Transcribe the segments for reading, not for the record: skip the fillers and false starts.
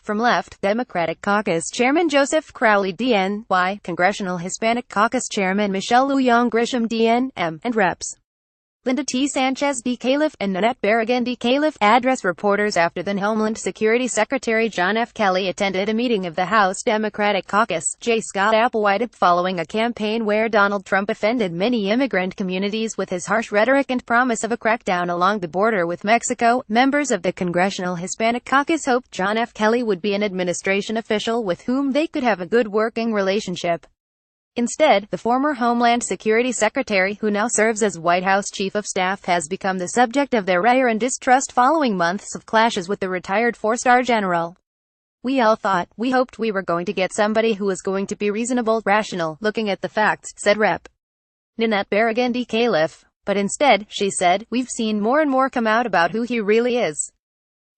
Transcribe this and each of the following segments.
From left, Democratic Caucus Chairman Joseph Crowley DN.Y, Congressional Hispanic Caucus Chairman Michelle Lujan Grisham DN.M, and Reps. Linda T. Sánchez DCalif and Nanette Barragán DCalif address reporters after then Homeland Security Secretary John F. Kelly attended a meeting of the House Democratic Caucus, J. Scott Applewhite, following a campaign where Donald Trump offended many immigrant communities with his harsh rhetoric and promise of a crackdown along the border with Mexico. Members of the Congressional Hispanic Caucus hoped John F. Kelly would be an administration official with whom they could have a good working relationship. Instead, the former Homeland Security Secretary, who now serves as White House Chief of Staff, has become the subject of their ire and distrust following months of clashes with the retired four-star general. We hoped we were going to get somebody who was going to be reasonable, rational, looking at the facts, said Rep. Nanette Barragán DCalif. But instead, she said, we've seen more and more come out about who he really is.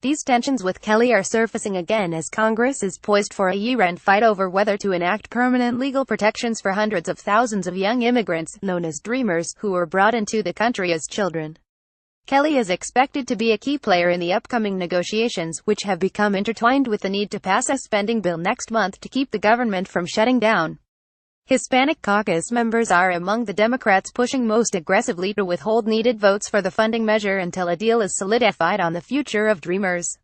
These tensions with Kelly are surfacing again as Congress is poised for a year-end fight over whether to enact permanent legal protections for hundreds of thousands of young immigrants, known as Dreamers, who were brought into the country as children. Kelly is expected to be a key player in the upcoming negotiations, which have become intertwined with the need to pass a spending bill next month to keep the government from shutting down. Hispanic caucus members are among the Democrats pushing most aggressively to withhold needed votes for the funding measure until a deal is solidified on the future of Dreamers.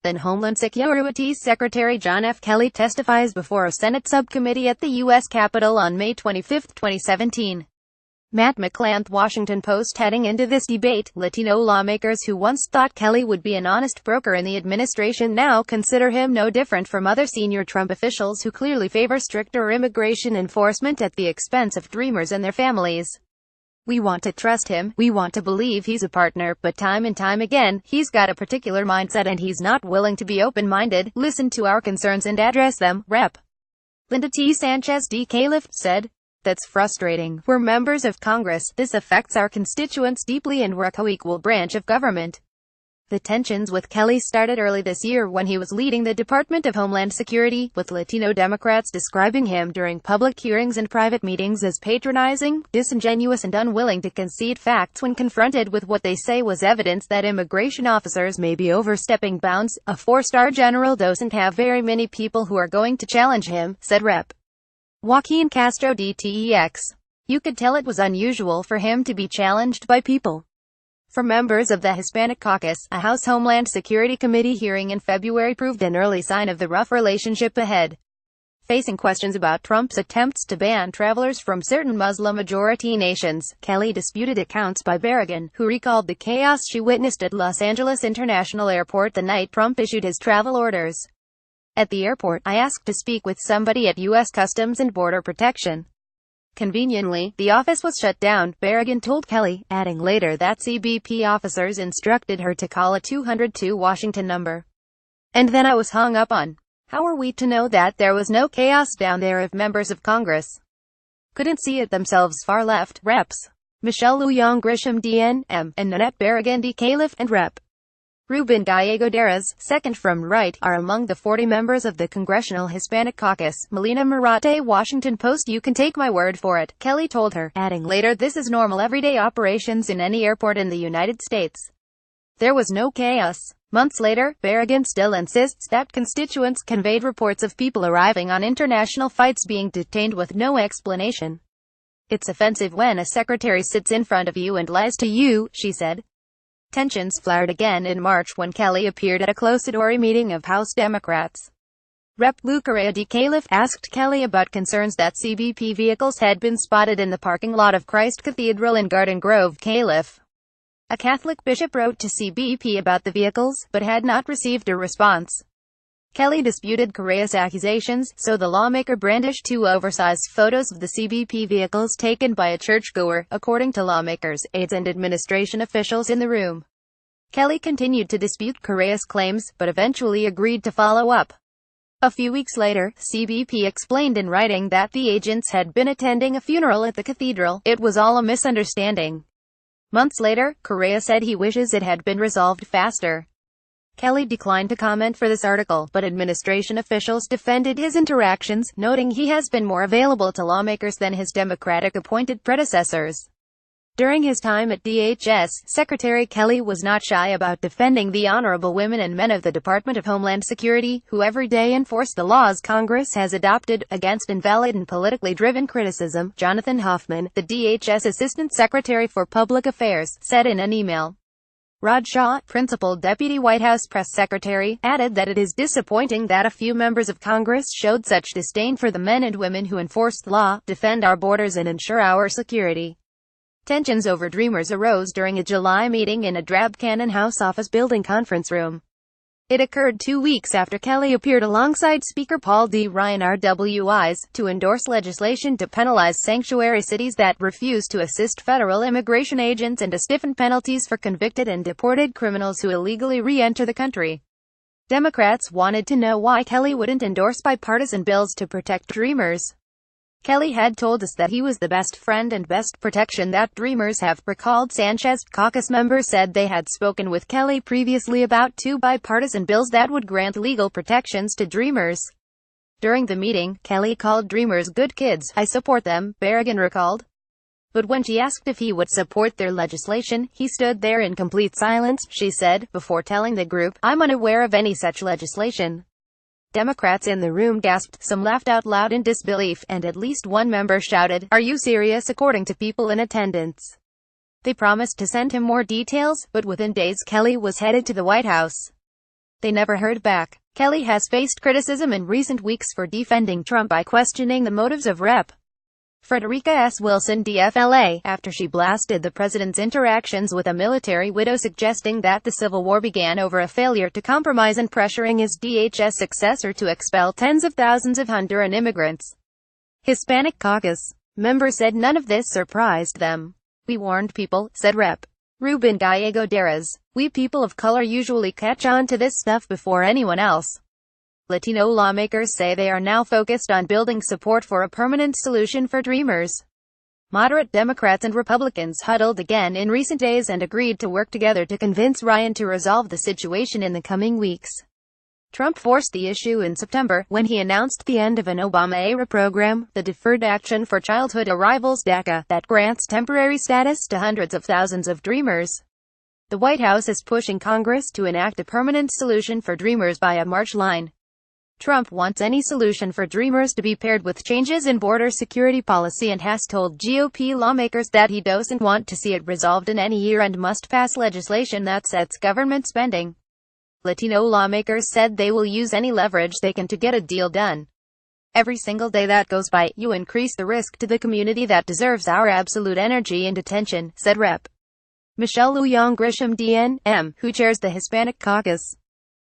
Then Homeland Security Secretary John F. Kelly testifies before a Senate subcommittee at the U.S. Capitol on May 25, 2017. Matt McClanth, Washington Post. Heading into this debate, Latino lawmakers who once thought Kelly would be an honest broker in the administration now consider him no different from other senior Trump officials who clearly favor stricter immigration enforcement at the expense of Dreamers and their families. We want to trust him, we want to believe he's a partner, but time and time again, he's got a particular mindset and he's not willing to be open-minded, listen to our concerns and address them, Rep. Linda T. Sánchez DCalif said. That's frustrating. We're members of Congress, this affects our constituents deeply and we're a co-equal branch of government. The tensions with Kelly started early this year when he was leading the Department of Homeland Security, with Latino Democrats describing him during public hearings and private meetings as patronizing, disingenuous and unwilling to concede facts when confronted with what they say was evidence that immigration officers may be overstepping bounds. A four-star general doesn't have very many people who are going to challenge him, said Rep. Joaquin Castro DTEX. You could tell it was unusual for him to be challenged by people. For members of the Hispanic Caucus, a House Homeland Security Committee hearing in February proved an early sign of the rough relationship ahead. Facing questions about Trump's attempts to ban travelers from certain Muslim-majority nations, Kelly disputed accounts by Barragán, who recalled the chaos she witnessed at Los Angeles International Airport the night Trump issued his travel orders. At the airport, I asked to speak with somebody at U.S. Customs and Border Protection. Conveniently, the office was shut down, Barragán told Kelly, adding later that CBP officers instructed her to call a 202 Washington number. And then I was hung up on. How are we to know that there was no chaos down there if members of Congress couldn't see it themselves? Far left, Reps. Michelle Lujan Grisham DN.M, and Nanette Barragán DCalif, and Rep. Ruben Gallegos, second from right, are among the 40 members of the Congressional Hispanic Caucus. Melina Marate, Washington Post. You can take my word for it, Kelly told her, adding later, this is normal everyday operations in any airport in the United States. There was no chaos. Months later, Barragán still insists that constituents conveyed reports of people arriving on international flights being detained with no explanation. It's offensive when a secretary sits in front of you and lies to you, she said. Tensions flared again in March when Kelly appeared at a closed-door meeting of House Democrats. Rep. Lou Correa DCalif asked Kelly about concerns that CBP vehicles had been spotted in the parking lot of Christ Cathedral in Garden Grove. Calif, a Catholic bishop, wrote to CBP about the vehicles, but had not received a response. Kelly disputed Correa's accusations, so the lawmaker brandished two oversized photos of the CBP vehicles taken by a churchgoer, according to lawmakers, aides and administration officials in the room. Kelly continued to dispute Correa's claims, but eventually agreed to follow up. A few weeks later, CBP explained in writing that the agents had been attending a funeral at the cathedral. It was all a misunderstanding. Months later, Correa said he wishes it had been resolved faster. Kelly declined to comment for this article, but administration officials defended his interactions, noting he has been more available to lawmakers than his Democratic-appointed predecessors. During his time at DHS, Secretary Kelly was not shy about defending the honorable women and men of the Department of Homeland Security, who every day enforce the laws Congress has adopted, against invalid and politically driven criticism. Jonathan Hoffman, the DHS Assistant Secretary for Public Affairs, said in an email. Rod Shaw, Principal Deputy White House Press Secretary, added that it is disappointing that a few members of Congress showed such disdain for the men and women who enforce the law, defend our borders and ensure our security. Tensions over Dreamers arose during a July meeting in a drab Cannon House office building conference room. It occurred 2 weeks after Kelly appeared alongside Speaker Paul D. Ryan RWIs to endorse legislation to penalize sanctuary cities that refuse to assist federal immigration agents and to stiffen penalties for convicted and deported criminals who illegally re-enter the country. Democrats wanted to know why Kelly wouldn't endorse bipartisan bills to protect Dreamers. Kelly had told us that he was the best friend and best protection that Dreamers have, recalled Sánchez. Caucus members said they had spoken with Kelly previously about 2 bipartisan bills that would grant legal protections to Dreamers. During the meeting, Kelly called Dreamers good kids. I support them, Barragán recalled. But when she asked if he would support their legislation, he stood there in complete silence, she said, before telling the group, I'm unaware of any such legislation. Democrats in the room gasped, some laughed out loud in disbelief, and at least one member shouted, "Are you serious?" according to people in attendance. They promised to send him more details, but within days Kelly was headed to the White House. They never heard back. Kelly has faced criticism in recent weeks for defending Trump by questioning the motives of Rep. Frederica S. Wilson DFLA, after she blasted the president's interactions with a military widow, suggesting that the Civil War began over a failure to compromise and pressuring his DHS successor to expel tens of thousands of Honduran immigrants. Hispanic Caucus members said none of this surprised them. We warned people, said Rep. Ruben Gallego Deras. We people of color usually catch on to this stuff before anyone else. Latino lawmakers say they are now focused on building support for a permanent solution for Dreamers. Moderate Democrats and Republicans huddled again in recent days and agreed to work together to convince Ryan to resolve the situation in the coming weeks. Trump forced the issue in September, when he announced the end of an Obama-era program, the Deferred Action for Childhood Arrivals (DACA), that grants temporary status to hundreds of thousands of Dreamers. The White House is pushing Congress to enact a permanent solution for Dreamers by a March line. Trump wants any solution for Dreamers to be paired with changes in border security policy and has told GOP lawmakers that he doesn't want to see it resolved in any year and must pass legislation that sets government spending. Latino lawmakers said they will use any leverage they can to get a deal done. Every single day that goes by, you increase the risk to the community that deserves our absolute energy and attention, said Rep. Michelle Lujan Grisham DN.M, who chairs the Hispanic Caucus.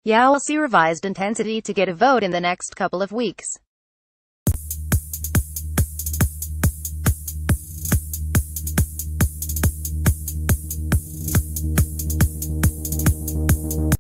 Yeah, we'll see revised intensity to get a vote in the next couple of weeks.